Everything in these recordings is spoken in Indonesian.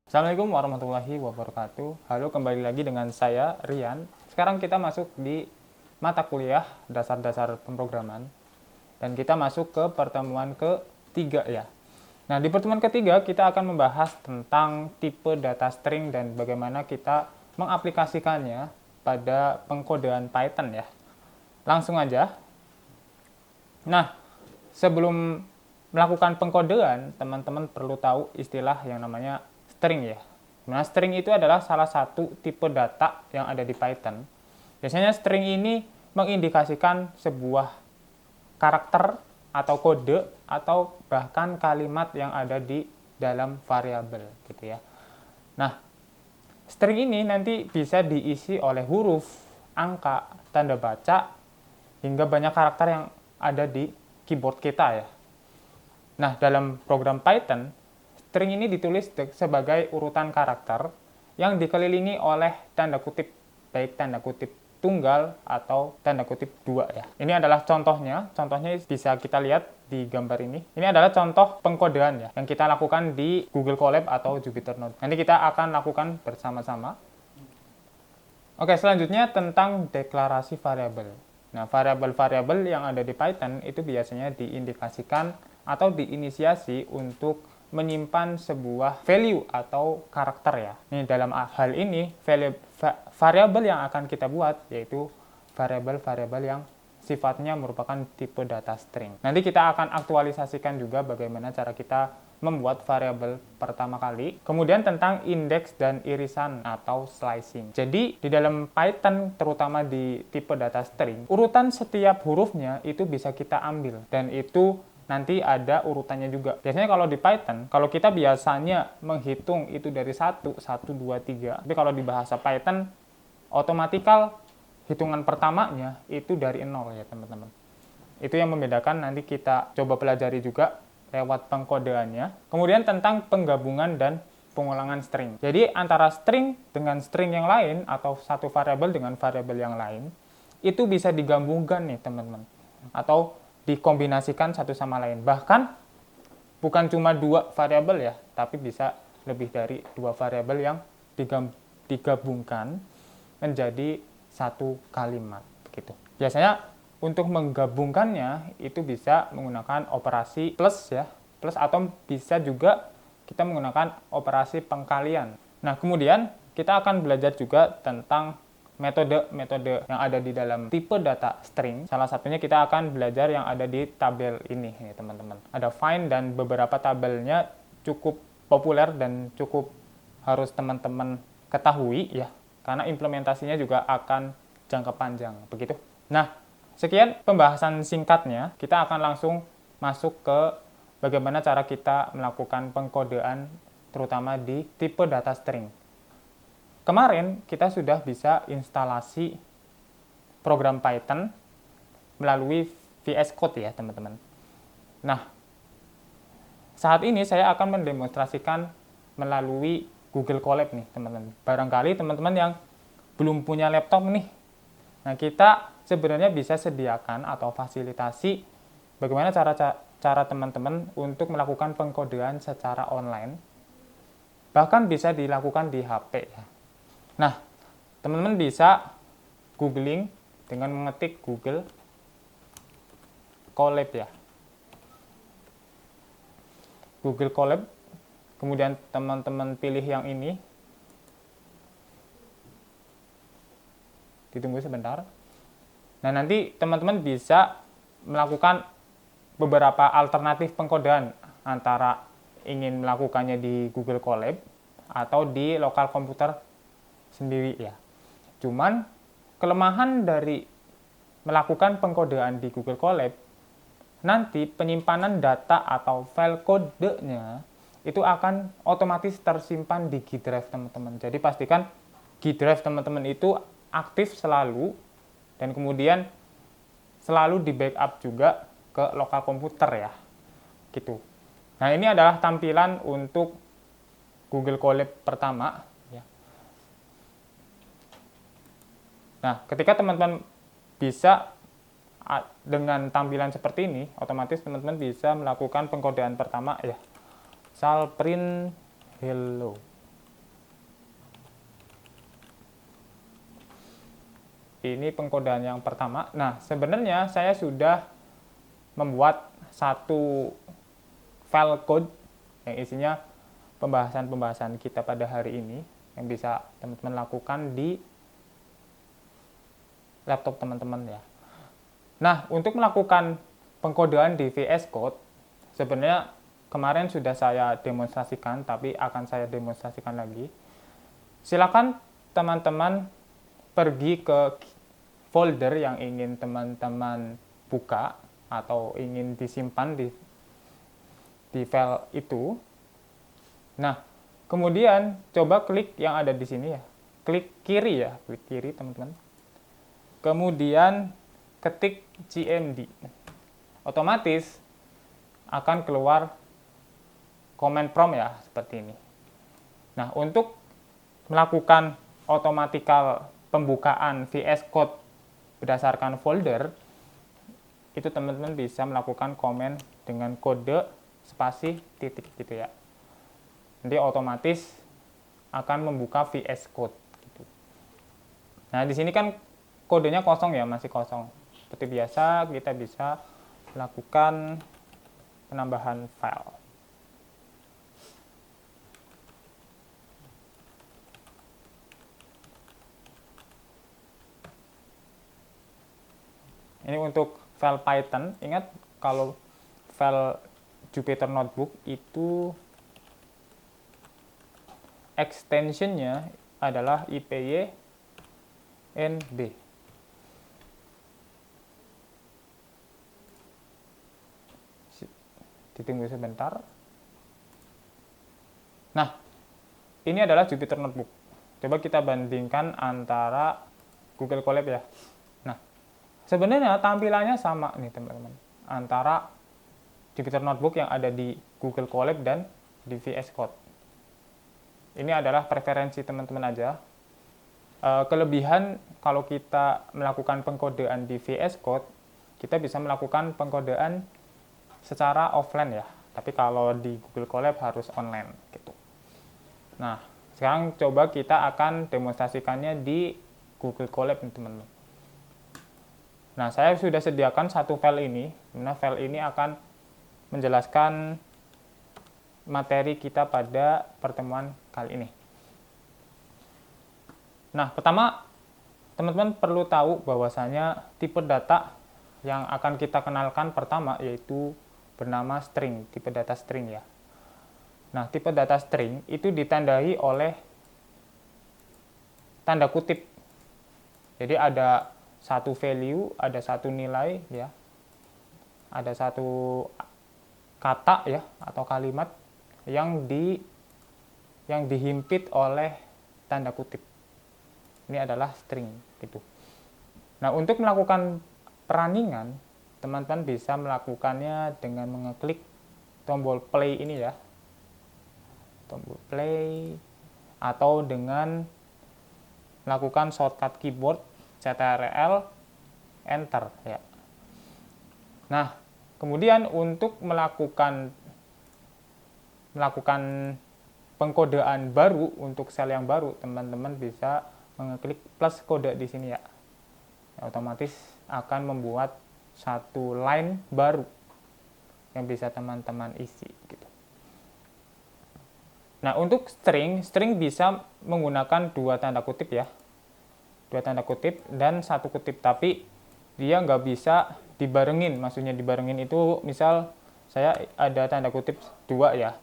Assalamualaikum warahmatullahi wabarakatuh. Halo, kembali lagi dengan saya, Rian. Sekarang kita masuk di mata kuliah dasar-dasar pemrograman. Dan kita masuk ke pertemuan ketiga ya. Nah, di pertemuan ketiga kita akan membahas tentang tipe data string dan bagaimana kita mengaplikasikannya pada pengkodean Python ya. Langsung aja. Nah, sebelum melakukan pengkodean, teman-teman perlu tahu istilah yang namanya string ya. Nah, string itu adalah salah satu tipe data yang ada di Python. Biasanya string ini mengindikasikan sebuah karakter atau kode atau bahkan kalimat yang ada di dalam variabel gitu ya. Nah, string ini nanti bisa diisi oleh huruf, angka, tanda baca, hingga banyak karakter yang ada di keyboard kita ya. Nah, dalam program Python, string ini ditulis sebagai urutan karakter yang dikelilingi oleh tanda kutip, baik tanda kutip tunggal atau tanda kutip dua ya. Ini adalah contohnya bisa kita lihat di gambar ini. Ini adalah contoh pengkodean ya, yang kita lakukan di Google Colab atau Jupyter Notebook. Nanti kita akan lakukan bersama-sama. Oke, selanjutnya tentang deklarasi variabel. Nah, variabel-variabel yang ada di Python itu biasanya diindikasikan atau diinisiasi untuk menyimpan sebuah value atau karakter ya. Nih, dalam hal ini variabel yang akan kita buat yaitu variabel-variabel yang sifatnya merupakan tipe data string. Nanti kita akan aktualisasikan juga bagaimana cara kita membuat variabel pertama kali. Kemudian tentang indeks dan irisan atau slicing. Jadi di dalam Python terutama di tipe data string, urutan setiap hurufnya itu bisa kita ambil dan itu nanti ada urutannya juga. Biasanya kalau di Python, kalau kita biasanya menghitung itu dari 1, 2, 3. Tapi kalau di bahasa Python, otomatikal hitungan pertamanya itu dari 0 ya teman-teman. Itu yang membedakan, nanti kita coba pelajari juga lewat pengkodeannya. Kemudian tentang penggabungan dan pengulangan string. Jadi antara string dengan string yang lain atau satu variabel dengan variabel yang lain, itu bisa digabungkan nih teman-teman. Atau dikombinasikan satu sama lain. Bahkan bukan cuma dua variabel ya, tapi bisa lebih dari dua variabel yang digabungkan menjadi satu kalimat gitu. Biasanya untuk menggabungkannya itu bisa menggunakan operasi plus ya, plus atau bisa juga kita menggunakan operasi pengkalian. Nah, kemudian kita akan belajar juga tentang metode-metode yang ada di dalam tipe data string. Salah satunya kita akan belajar yang ada di tabel ini, teman-teman. Ada find dan beberapa tabelnya cukup populer dan cukup harus teman-teman ketahui ya, karena implementasinya juga akan jangka panjang, begitu. Nah, sekian pembahasan singkatnya. Kita akan langsung masuk ke bagaimana cara kita melakukan pengkodean terutama di tipe data string. Kemarin kita sudah bisa instalasi program Python melalui VS Code ya teman-teman. Nah, saat ini saya akan mendemonstrasikan melalui Google Colab nih teman-teman. Barangkali teman-teman yang belum punya laptop nih, nah kita sebenarnya bisa sediakan atau fasilitasi bagaimana cara teman-teman untuk melakukan pengkodean secara online. Bahkan bisa dilakukan di HP ya. Nah, teman-teman bisa googling dengan mengetik Google Colab ya. Google Colab, kemudian teman-teman pilih yang ini. Ditunggu sebentar. Nah, nanti teman-teman bisa melakukan beberapa alternatif pengkodean antara ingin melakukannya di Google Colab atau di lokal komputer sendiri ya. Cuman kelemahan dari melakukan pengkodean di Google Colab, nanti penyimpanan data atau file kodenya itu akan otomatis tersimpan di G Drive teman-teman. Jadi pastikan G Drive teman-teman itu aktif selalu dan kemudian selalu di backup juga ke lokal komputer ya. Gitu. Nah, ini adalah tampilan untuk Google Colab pertama. Nah, ketika teman-teman bisa dengan tampilan seperti ini, otomatis teman-teman bisa melakukan pengkodean pertama ya. Misal print hello. Ini pengkodean yang pertama. Nah, sebenarnya saya sudah membuat satu file code yang isinya pembahasan-pembahasan kita pada hari ini yang bisa teman-teman lakukan di laptop teman-teman ya. Nah, untuk melakukan pengkodean di VS Code, sebenarnya kemarin sudah saya demonstrasikan, tapi akan saya demonstrasikan lagi. Silakan teman-teman pergi ke folder yang ingin teman-teman buka atau ingin disimpan di file itu. Nah, kemudian coba klik yang ada di sini ya. Klik kiri ya, klik kiri teman-teman. Kemudian ketik cmd. Otomatis akan keluar command prompt ya, seperti ini. Nah, untuk melakukan automatikal pembukaan VS Code berdasarkan folder, itu teman-teman bisa melakukan komen dengan kode spasi titik gitu ya. Nanti otomatis akan membuka VS Code gitu. Nah, di sini kan kodenya kosong ya, masih kosong. Seperti biasa, kita bisa melakukan penambahan file. Ini untuk file Python. Ingat, kalau file Jupyter Notebook itu extensionnya adalah IPYNB. Ditunggu sebentar. Nah, ini adalah Jupyter Notebook. Coba kita bandingkan antara Google Colab ya. Nah, sebenarnya tampilannya sama nih teman-teman, antara Jupyter Notebook yang ada di Google Colab dan di VS Code. Ini adalah preferensi teman-teman aja. Kelebihan kalau kita melakukan pengkodean di VS Code, kita bisa melakukan pengkodean secara offline ya, tapi kalau di Google Colab harus online gitu. Nah, sekarang coba kita akan demonstrasikannya di Google Colab teman-teman. Nah, saya sudah sediakan satu file ini. Nah, file ini akan menjelaskan materi kita pada pertemuan kali ini. Nah, pertama teman-teman perlu tahu bahwasanya tipe data yang akan kita kenalkan pertama yaitu bernama string, tipe data string ya. Nah, tipe data string itu ditandai oleh tanda kutip. Jadi ada satu value, ada satu nilai ya. Ada satu kata ya atau kalimat yang dihimpit oleh tanda kutip. Ini adalah string gitu. Nah, untuk melakukan peraningan, teman-teman bisa melakukannya dengan mengeklik tombol play ini ya. Tombol play atau dengan melakukan shortcut keyboard Ctrl Enter ya. Nah, kemudian untuk melakukan pengkodean baru untuk sel yang baru, teman-teman bisa mengeklik plus kode di sini ya. Otomatis akan membuat satu line baru yang bisa teman-teman isi gitu. Nah, untuk string bisa menggunakan dua tanda kutip ya. Dua tanda kutip dan satu kutip, tapi dia nggak bisa dibarengin. Maksudnya dibarengin itu misal saya ada tanda kutip dua ya.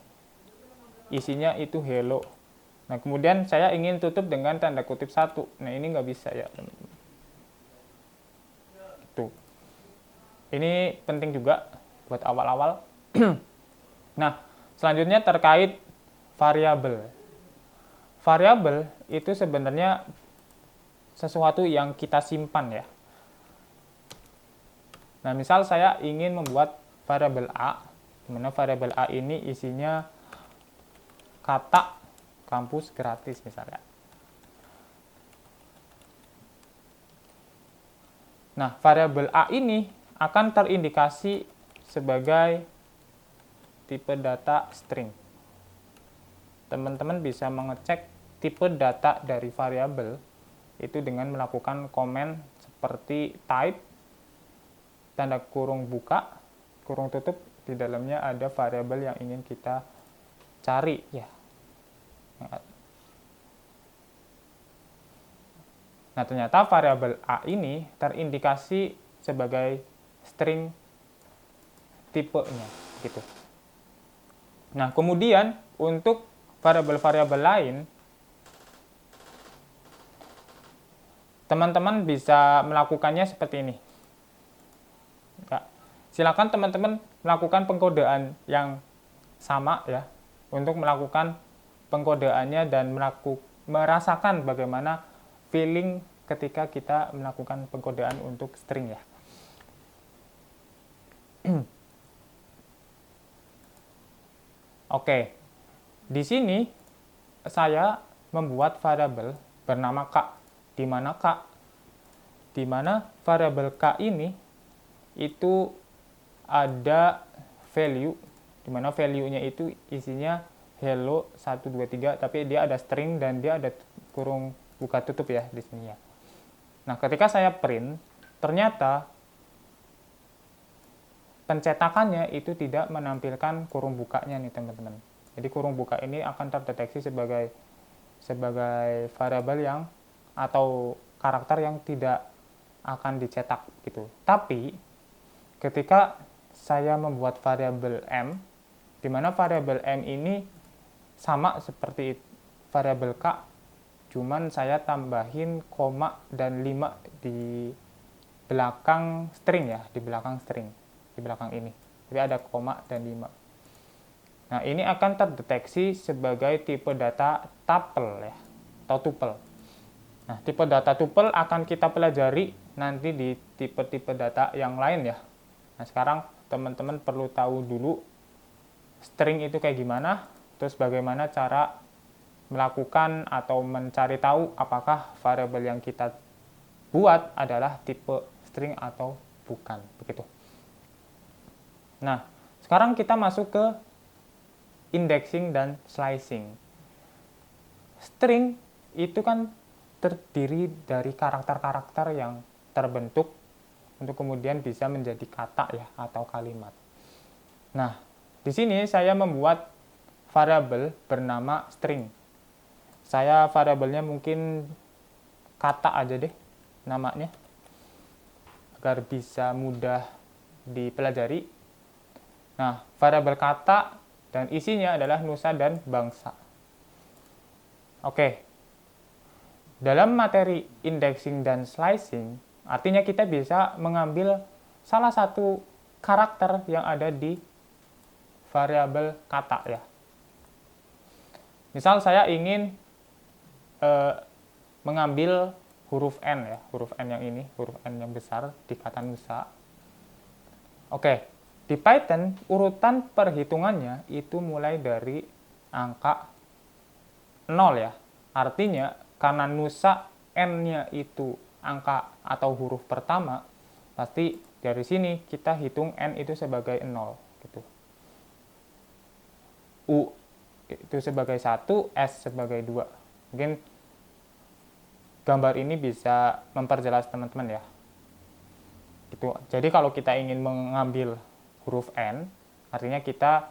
Isinya itu hello. Nah, kemudian saya ingin tutup dengan tanda kutip satu. Nah, ini nggak bisa ya, teman-teman. Tuh. Ini penting juga buat awal-awal. Nah, selanjutnya terkait variabel. Variabel itu sebenarnya sesuatu yang kita simpan ya. Nah, misal saya ingin membuat variabel A, di mana variabel A ini isinya kata kampus gratis misalnya. Nah, variabel A ini akan terindikasi sebagai tipe data string. Teman-teman bisa mengecek tipe data dari variabel itu dengan melakukan komen seperti type, tanda kurung buka, kurung tutup, di dalamnya ada variabel yang ingin kita cari ya. Nah, ternyata variabel A ini terindikasi sebagai string tipenya gitu. Nah, kemudian untuk variabel-variabel lain, teman-teman bisa melakukannya seperti ini. Ya, silakan teman-teman melakukan pengkodean yang sama ya, untuk melakukan pengkodeannya dan merasakan bagaimana feeling ketika kita melakukan pengkodean untuk string ya. Oke, di sini saya membuat variabel bernama K, di mana variabel K ini itu ada value, di mana value-nya itu isinya hello 123, tapi dia ada string dan dia ada kurung buka tutup ya di sini ya. Nah, ketika saya print, ternyata pencetakannya itu tidak menampilkan kurung bukanya nih teman-teman. Jadi kurung buka ini akan terdeteksi sebagai variabel yang atau karakter yang tidak akan dicetak gitu. Tapi ketika saya membuat variabel m, di mana variabel m ini sama seperti variabel k, cuman saya tambahin koma dan 5 di belakang string ya, di belakang ini. Jadi ada koma dan 5. Nah, ini akan terdeteksi sebagai tipe data tuple ya, atau tuple. Nah, tipe data tuple akan kita pelajari nanti di tipe-tipe data yang lain ya. Nah, sekarang teman-teman perlu tahu dulu string itu kayak gimana, terus bagaimana cara melakukan atau mencari tahu apakah variabel yang kita buat adalah tipe string atau bukan, begitu. Nah, sekarang kita masuk ke indexing dan slicing. String itu kan terdiri dari karakter-karakter yang terbentuk untuk kemudian bisa menjadi kata ya atau kalimat. Nah, di sini saya membuat variabel bernama string. Saya variabelnya mungkin kata aja deh namanya, agar bisa mudah dipelajari. Nah, variabel kata dan isinya adalah nusa dan bangsa. Oke. Dalam materi indexing dan slicing, artinya kita bisa mengambil salah satu karakter yang ada di variabel kata ya. Misal saya ingin mengambil huruf N ya, huruf N yang ini, huruf N yang besar di kata nusa. Oke, di Python urutan perhitungannya itu mulai dari angka 0 ya. Artinya karena nusa N-nya itu angka atau huruf pertama, pasti dari sini kita hitung N itu sebagai 0 gitu. U itu sebagai 1, S sebagai 2. Mungkin gambar ini bisa memperjelas teman-teman ya. Gitu. Jadi kalau kita ingin mengambil huruf N, artinya kita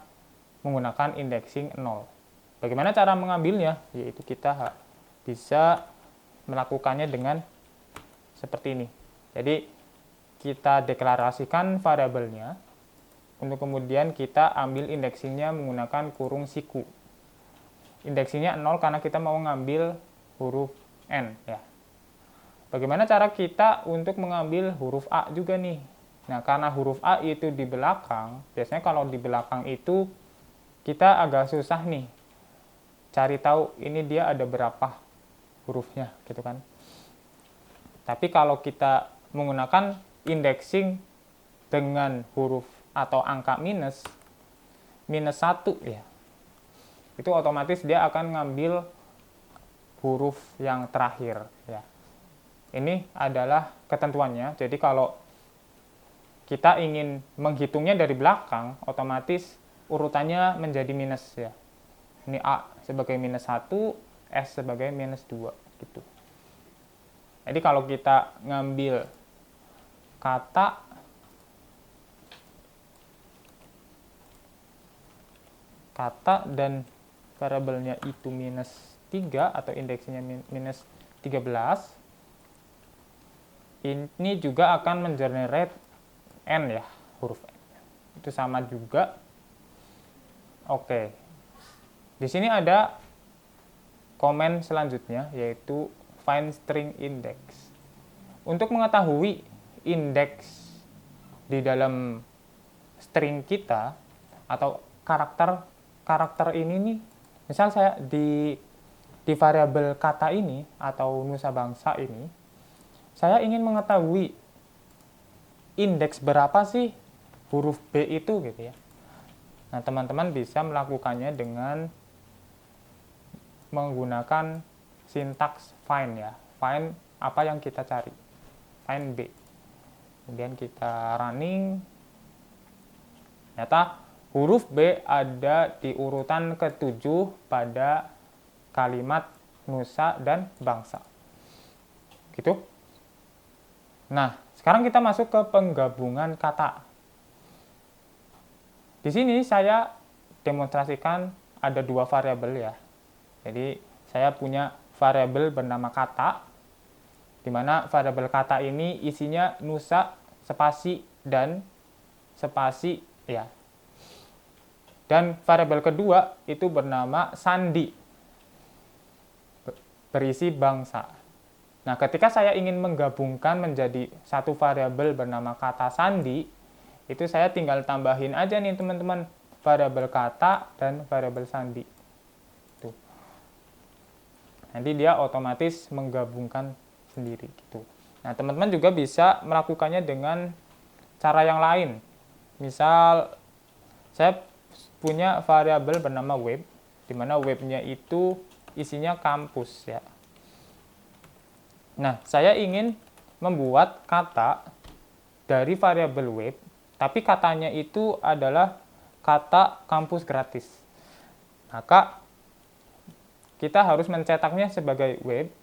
menggunakan indexing 0. Bagaimana cara mengambilnya? Yaitu kita bisa melakukannya dengan seperti ini. Jadi kita deklarasikan variabelnya, untuk kemudian kita ambil indexingnya menggunakan kurung siku. Indexingnya 0 karena kita mau ngambil huruf N ya. Bagaimana cara kita untuk mengambil huruf A juga nih? Nah, karena huruf A itu di belakang, biasanya kalau di belakang itu kita agak susah nih cari tahu ini dia ada berapa hurufnya gitu kan. Tapi kalau kita menggunakan indexing dengan huruf atau angka minus 1 ya, itu otomatis dia akan ngambil huruf yang terakhir ya. Ini adalah ketentuannya. Jadi kalau kita ingin menghitungnya dari belakang, otomatis urutannya menjadi minus ya. Ini A sebagai minus 1, S sebagai minus 2 gitu. Jadi kalau kita ngambil kata dan variabelnya itu minus 3 atau indeksnya minus 13, ini juga akan mengenerate n ya, huruf n. Itu sama juga. Oke. Di sini ada komen selanjutnya yaitu find string index. Untuk mengetahui indeks di dalam string kita atau karakter ini nih, misal saya di variabel kata ini atau nusa bangsa ini, saya ingin mengetahui indeks berapa sih huruf B itu gitu ya. Nah, teman-teman bisa melakukannya dengan menggunakan sintaks find ya. Find apa yang kita cari. Find B. Kemudian kita running. Ternyata huruf B ada di urutan ke-7 pada kalimat nusa dan bangsa. Gitu. Nah, sekarang kita masuk ke penggabungan kata. Di sini saya demonstrasikan ada 2 variabel ya. Jadi saya punya variabel bernama kata, di mana variabel kata ini isinya nusa, spasi, dan spasi ya. Dan variabel kedua itu bernama sandi, berisi bangsa. Nah, ketika saya ingin menggabungkan menjadi satu variabel bernama kata sandi, itu saya tinggal tambahin aja nih teman-teman variabel kata dan variabel sandi. Tuh. Nanti dia otomatis menggabungkan sendiri gitu. Nah, teman-teman juga bisa melakukannya dengan cara yang lain. Misal saya punya variabel bernama web, di mana webnya itu isinya kampus ya. Nah, saya ingin membuat kata dari variabel web, tapi katanya itu adalah kata kampus gratis. Maka kita harus mencetaknya sebagai web,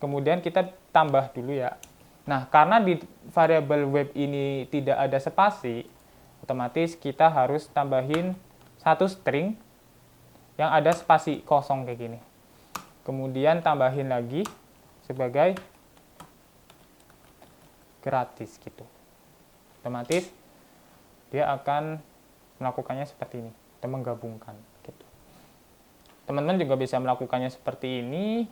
kemudian kita tambah dulu ya. Nah, karena di variabel web ini tidak ada spasi, otomatis kita harus tambahin satu string yang ada spasi kosong kayak gini. Kemudian tambahin lagi sebagai gratis gitu. Otomatis dia akan melakukannya seperti ini, atau menggabungkan gitu. Teman-teman juga bisa melakukannya seperti ini.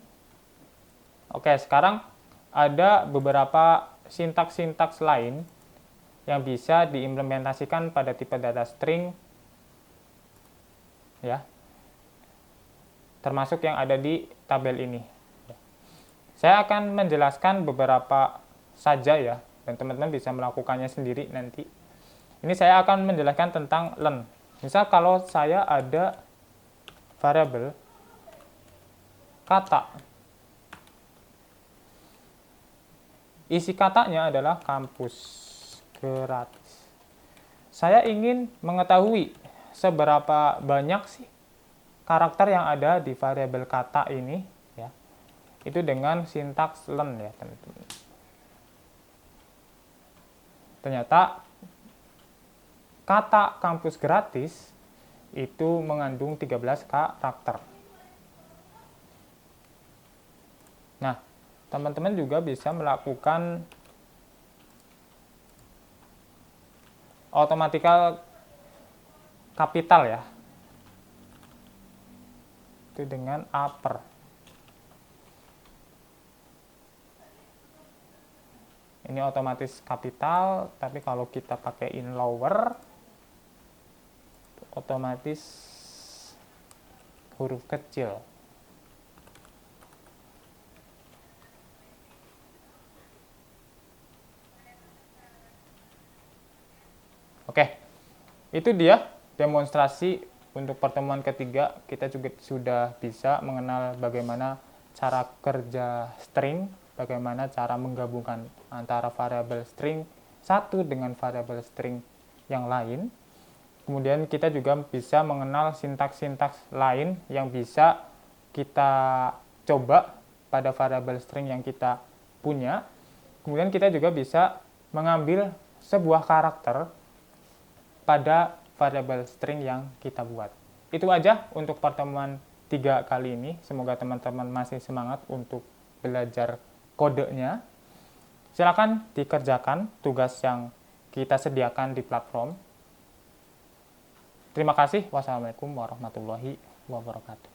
Oke, sekarang ada beberapa sintaks-sintaks lain yang bisa diimplementasikan pada tipe data string ya. Termasuk yang ada di tabel ini. Saya akan menjelaskan beberapa saja ya, dan teman-teman bisa melakukannya sendiri nanti. Ini saya akan menjelaskan tentang len. Misal kalau saya ada variabel kata, isi katanya adalah kampus gratis. Saya ingin mengetahui seberapa banyak sih karakter yang ada di variabel kata ini ya. Itu dengan sintaks len ya, teman-teman. Ternyata kata kampus gratis itu mengandung 13 karakter. Nah, teman-teman juga bisa melakukan automatical kapital ya. Itu dengan upper. Ini otomatis kapital, tapi kalau kita pakaiin lower, otomatis huruf kecil. Oke, itu dia demonstrasi untuk pertemuan ketiga. Kita juga sudah bisa mengenal bagaimana cara kerja string, bagaimana cara menggabungkan antara variabel string satu dengan variabel string yang lain. Kemudian kita juga bisa mengenal sintaks-sintaks lain yang bisa kita coba pada variabel string yang kita punya. Kemudian kita juga bisa mengambil sebuah karakter pada variabel string yang kita buat. Itu aja untuk pertemuan 3 kali ini. Semoga teman-teman masih semangat untuk belajar kodenya. Silakan dikerjakan tugas yang kita sediakan di platform. Terima kasih. Wassalamualaikum warahmatullahi wabarakatuh.